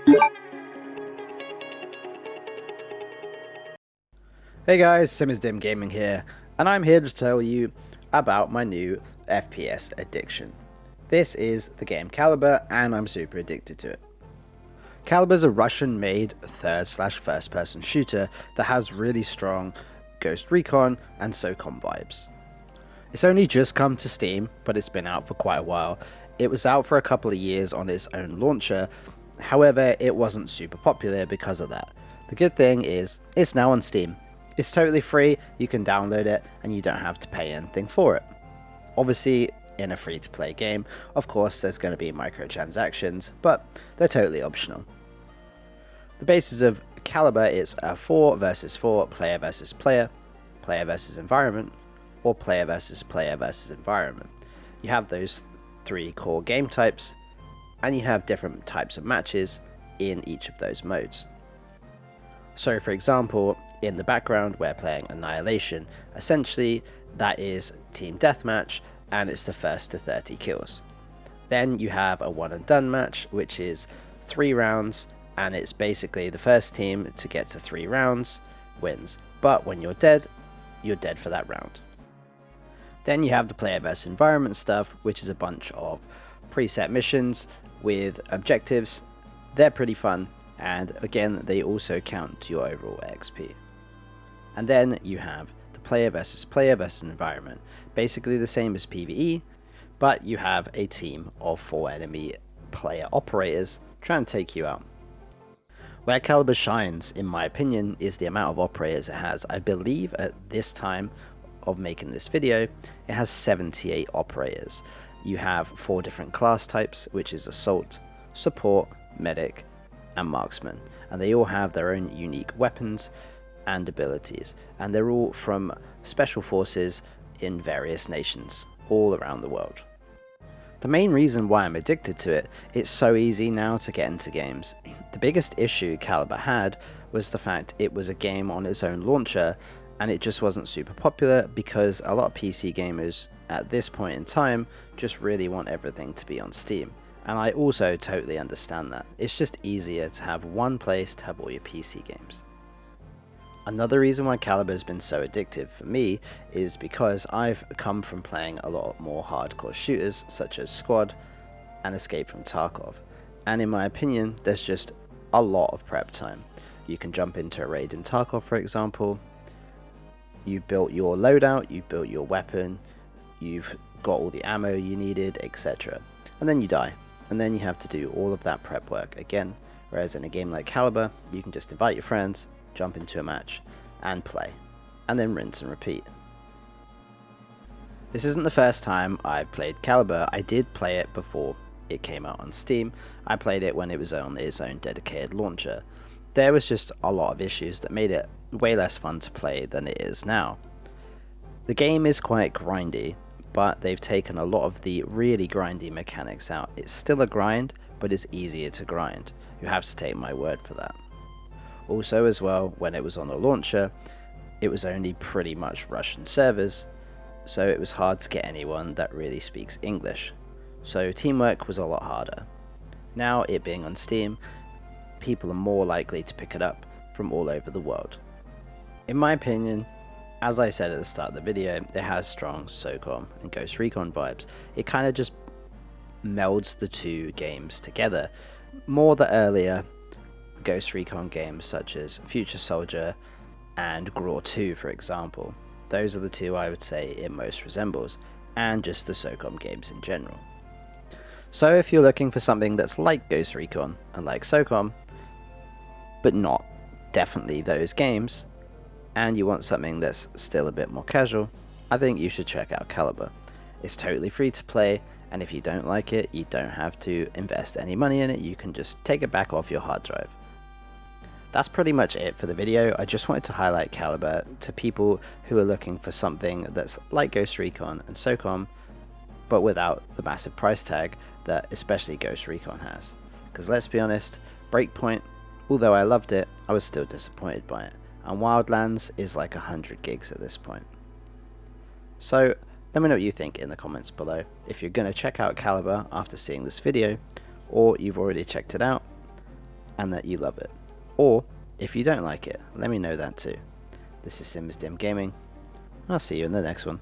Hey guys, SimmersDim Gaming here, and I'm here to tell you about my new FPS addiction. This is the game Caliber, and I'm super addicted to it. Caliber is a Russian-made third/first person shooter that has really strong Ghost Recon and SOCOM vibes. It's only just come to Steam, but it's been out for quite a while. It was out for a couple of years on its own launcher, however it wasn't super popular because of that. The good thing is, it's now on Steam. It's totally free, you can download it, and you don't have to pay anything for it. Obviously, in a free-to-play game, of course there's going to be microtransactions, but they're totally optional. The basis of Caliber is a 4 versus 4, player versus player, player versus environment, or player versus player versus environment. You have those 3 core game types, and you have different types of matches in each of those modes. So for example, in the background we're playing Annihilation. Essentially that is team deathmatch, and it's the first to 30 kills. Then you have a one and done match, which is 3 rounds, and it's basically the first team to get to 3 rounds wins, but when you're dead for that round. Then you have the player versus environment stuff, which is a bunch of preset missions with objectives. They're pretty fun, and again they also count to your overall XP. And then you have the player versus environment, basically the same as PvE, but you have a team of 4 enemy player operators trying to take you out. Where Caliber shines, in my opinion, is the amount of operators it has. I believe at this time of making this video, it has 78 operators. You have 4 different class types, which is Assault, Support, Medic, and Marksman, and they all have their own unique weapons and abilities, and they're all from special forces in various nations all around the world. The main reason why I'm addicted to it, it's so easy now to get into games. The biggest issue Caliber had was the fact it was a game on its own launcher, and it just wasn't super popular because a lot of PC gamers at this point in time just really want everything to be on Steam. And I also totally understand that. It's just easier to have one place to have all your PC games. Another reason why Caliber has been so addictive for me is because I've come from playing a lot more hardcore shooters such as Squad and Escape from Tarkov, and in my opinion there's just a lot of prep time. You can jump into a raid in Tarkov, for example, you've built your loadout, you've built your weapon, you've got all the ammo you needed, etc. And then you die, and then you have to do all of that prep work again, whereas in a game like Caliber you can just invite your friends, jump into a match and play, and then rinse and repeat. This isn't the first time I've played Caliber. I did play it before it came out on Steam. I played it when it was on its own dedicated launcher. There was just a lot of issues that made it way less fun to play than it is now. The game is quite grindy, but they've taken a lot of the really grindy mechanics out. It's still a grind, but it's easier to grind. You have to take my word for that. Also as well, when it was on the launcher, it was only pretty much Russian servers, so it was hard to get anyone that really speaks English. So teamwork was a lot harder. Now, it being on Steam, people are more likely to pick it up from all over the world. In my opinion, as I said at the start of the video, it has strong SOCOM and Ghost Recon vibes. It kind of just melds the two games together. More the earlier Ghost Recon games such as Future Soldier and Graw 2, for example. Those are the two I would say it most resembles, and just the SOCOM games in general. So if you're looking for something that's like Ghost Recon and like SOCOM, but not definitely those games, and you want something that's still a bit more casual, I think you should check out Caliber. It's totally free to play, and if you don't like it, you don't have to invest any money in it, you can just take it back off your hard drive. That's pretty much it for the video. I just wanted to highlight Caliber to people who are looking for something that's like Ghost Recon and SOCOM, but without the massive price tag that especially Ghost Recon has. Because let's be honest, Breakpoint, although I loved it, I was still disappointed by it, and Wildlands is like 100 gigs at this point. So let me know what you think in the comments below. If you're going to check out Caliber after seeing this video, or you've already checked it out, and that you love it. Or, if you don't like it, let me know that too. This is Dim Gaming, and I'll see you in the next one.